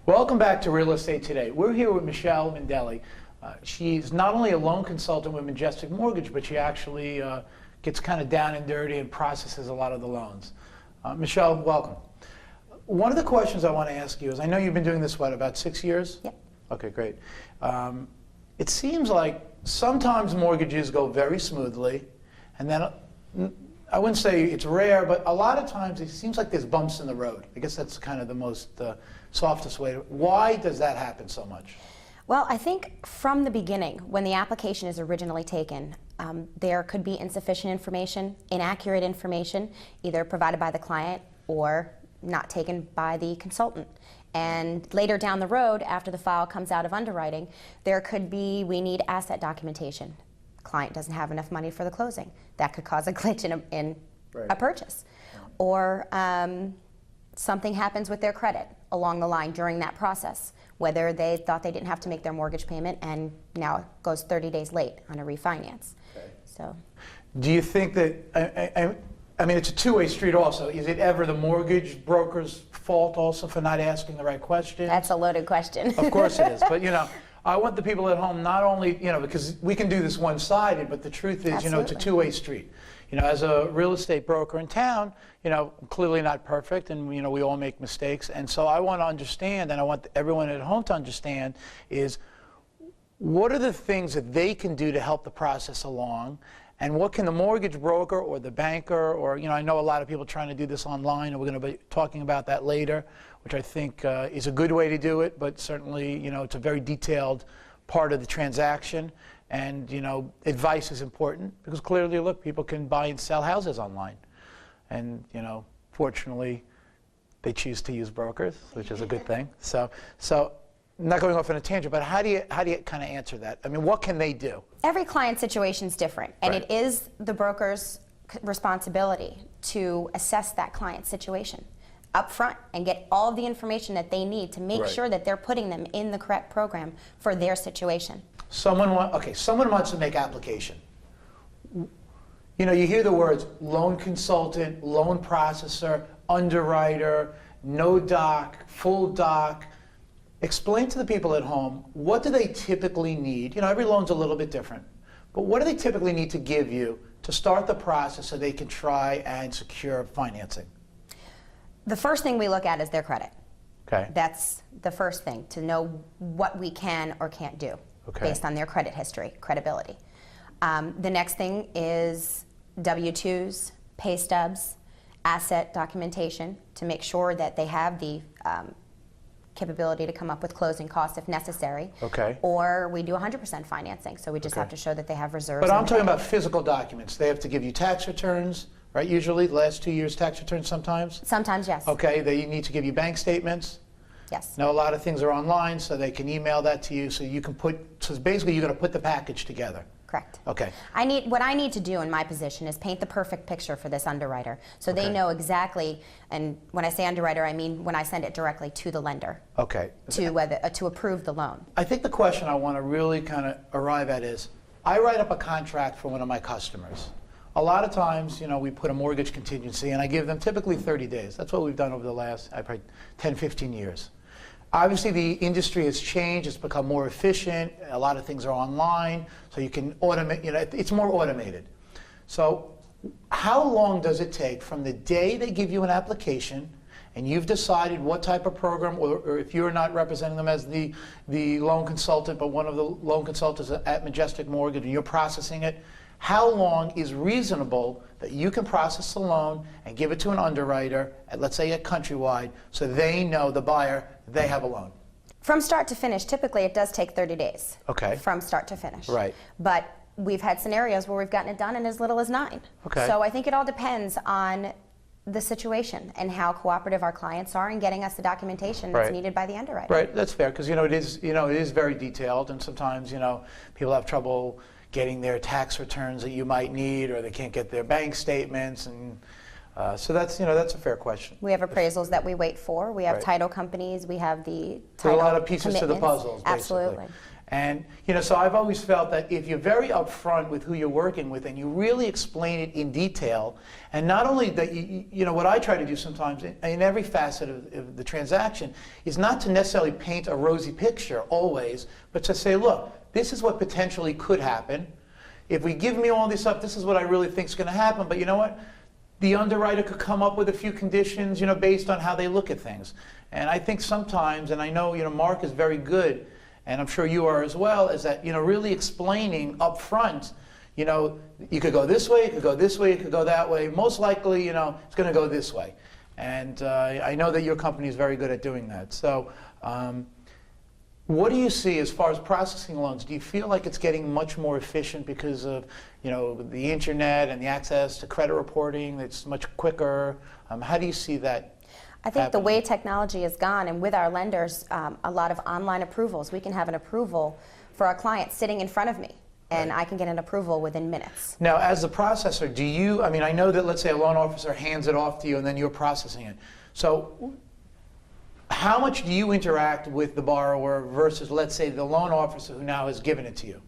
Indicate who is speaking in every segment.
Speaker 1: Welcome back to Real Estate Today. We're here with Michelle Mendelli. She's not only a loan consultant with Majestic Mortgage, but she actually gets kind of down and dirty and processes a lot of the loans. Michelle, welcome. One of the questions I want to ask you is, I know you've been doing this, what, about 6 years?
Speaker 2: Yep.
Speaker 1: Okay, great. It seems like sometimes mortgages go very smoothly, and then I wouldn't say it's rare, but a lot of times it seems like there's bumps in the road. I guess that's kind of the most softest way. Why does that happen so much?
Speaker 2: Well, I think from the beginning, when the application is originally taken, there could be insufficient information, inaccurate information, either provided by the client or not taken by the consultant. And later down the road, after the file comes out of underwriting, there could be, we need asset documentation. Client doesn't have enough money for the closing. That could cause a glitch in a purchase. Or something happens with their credit along the line during that process, whether they thought they didn't have to make their mortgage payment and now it goes 30 days late on a refinance.
Speaker 1: Okay.
Speaker 2: So,
Speaker 1: do you think that, I mean, it's a two-way street also. Is it ever the mortgage broker's fault also for not asking the right questions?
Speaker 2: that's a loaded question.
Speaker 1: Of course it is. But, you know, I want the people at home not only, you know, because we can do this one-sided, but the truth is, you know, it's a two-way street. You know, as a real estate broker in town, you know, I'm clearly not perfect, and, you know, we all make mistakes. And so I want to understand, and I want everyone at home to understand, is what are the things that they can do to help the process along, and what can the mortgage broker or the banker, or, you know, I know a lot of people trying to do this online, and we're going to be talking about that later, which I think is a good way to do it, but certainly, you know, it's a very detailed part of the transaction. And, you know, advice is important because clearly, look, people can buy and sell houses online. And, you know, fortunately, they choose to use brokers, which is a good thing. So not going off on a tangent, but how do you kind of answer that? I mean, what can they do?
Speaker 2: Every client situation is different, and
Speaker 1: Right.
Speaker 2: it is the broker's responsibility to assess that client's situation up front and get all of the information that they need to make
Speaker 1: Right.
Speaker 2: sure that they're putting them in the correct program for their situation.
Speaker 1: Someone wants to make application. You know, you hear the words loan consultant, loan processor, underwriter, no doc, full doc. Explain to the people at home, what do they typically need? You know, every loan's a little bit different, but what do they typically need to give you to start the process so they can try and secure financing?
Speaker 2: The first thing we look at is their credit.
Speaker 1: Okay.
Speaker 2: That's the first thing, to know what we can or can't do based on their credit history, credibility. The next thing is W-2s, pay stubs, asset documentation to make sure that they have the capability to come up with closing costs if necessary.
Speaker 1: Okay.
Speaker 2: Or we do 100% financing, so we just have to show that they have reserves.
Speaker 1: But I'm talking about physical documents. They have to give you tax returns, right? Usually, the last 2 years tax returns sometimes?
Speaker 2: Sometimes, yes.
Speaker 1: Okay, they need to give you bank statements.
Speaker 2: Yes.
Speaker 1: Now, a lot of things are online, so they can email that to you, so you can so basically you're going to put the package together.
Speaker 2: Correct.
Speaker 1: Okay.
Speaker 2: What I need to do in my position is paint the perfect picture for this underwriter, so they know exactly. And when I say underwriter, I mean when I send it directly to the lender.
Speaker 1: Okay.
Speaker 2: To approve the loan.
Speaker 1: I think the question I want to really kind of arrive at is, I write up a contract for one of my customers. A lot of times, you know, we put a mortgage contingency, and I give them typically 30 days. That's what we've done over the last, probably 10, 15 years. Obviously, the industry has changed. It's become more efficient. A lot of things are online, so you can automate, you know, it's more automated. So how long does it take from the day they give you an application and you've decided what type of program, or if you're not representing them as the loan consultant, but one of the loan consultants at Majestic Mortgage, and you're processing it, how long is reasonable that you can process the loan and give it to an underwriter, at, let's say at Countrywide, so they know, the buyer, they have a loan?
Speaker 2: From start to finish, typically it does take 30 days.
Speaker 1: Okay.
Speaker 2: From start to finish.
Speaker 1: Right.
Speaker 2: But we've had scenarios where we've gotten it done in as little as 9.
Speaker 1: Okay.
Speaker 2: So I think it all depends on the situation and how cooperative our clients are in getting us the documentation that's needed by the underwriter.
Speaker 1: Right, that's fair, because, you know, it is very detailed, and sometimes, you know, people have trouble getting their tax returns that you might need, or they can't get their bank statements, and so that's, you know, that's a fair question.
Speaker 2: We have appraisals that we wait for. We have title companies. We have the title
Speaker 1: There are a lot of pieces to the puzzles, basically.
Speaker 2: Absolutely.
Speaker 1: And, so I've always felt that if you're very upfront with who you're working with and you really explain it in detail, and not only that, what I try to do sometimes in every facet of the transaction is not to necessarily paint a rosy picture always, but to say, look, this is what potentially could happen. If we give me all this up, this is what I really think is going to happen. But you know what? The underwriter could come up with a few conditions, based on how they look at things. And I think sometimes, and I know, Mark is very good, and I'm sure you are as well, is that, really explaining up front, you could go this way, you could go this way, you could go that way. Most likely, it's going to go this way. And I know that your company is very good at doing that. So what do you see as far as processing loans? Do you feel like it's getting much more efficient because of, the internet and the access to credit reporting? It's much quicker. How do you see that?
Speaker 2: I think the way technology has gone, and with our lenders, a lot of online approvals. We can have an approval for our client sitting in front of me, and I can get an approval within minutes.
Speaker 1: Now, as the processor, do you, I know that, let's say, a loan officer hands it off to you and then you're processing it. So how much do you interact with the borrower versus, let's say, the loan officer who now has given it to you?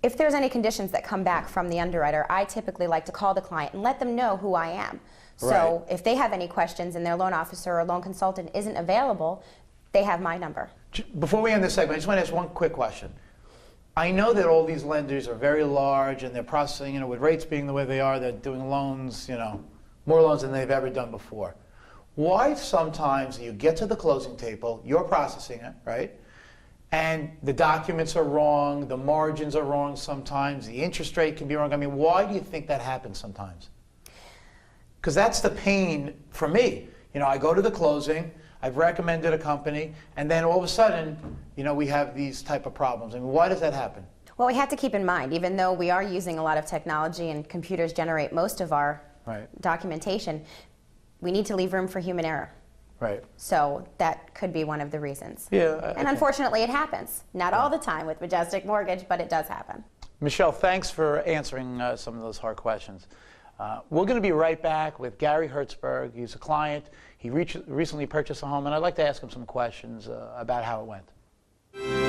Speaker 2: If there's any conditions that come back from the underwriter, I typically like to call the client and let them know who I am. So if they have any questions and their loan officer or loan consultant isn't available, they have my number.
Speaker 1: Before we end this segment, I just want to ask one quick question. I know that all these lenders are very large and they're processing, with rates being the way they are, they're doing loans, more loans than they've ever done before. Why sometimes you get to the closing table, you're processing it, right? And the documents are wrong, the margins are wrong sometimes, the interest rate can be wrong. Why do you think that happens sometimes? Because that's the pain for me. I go to the closing, I've recommended a company, and then all of a sudden, we have these type of problems. Why does that happen?
Speaker 2: Well, we have to keep in mind, even though we are using a lot of technology and computers generate most of our documentation, we need to leave room for human error.
Speaker 1: Right.
Speaker 2: So that could be one of the reasons.
Speaker 1: Yeah.
Speaker 2: And unfortunately, it happens. Not all the time with Majestic Mortgage, but it does happen.
Speaker 1: Michelle, thanks for answering some of those hard questions. We're going to be right back with Gary Hertzberg. He's a client. He recently purchased a home, and I'd like to ask him some questions about how it went.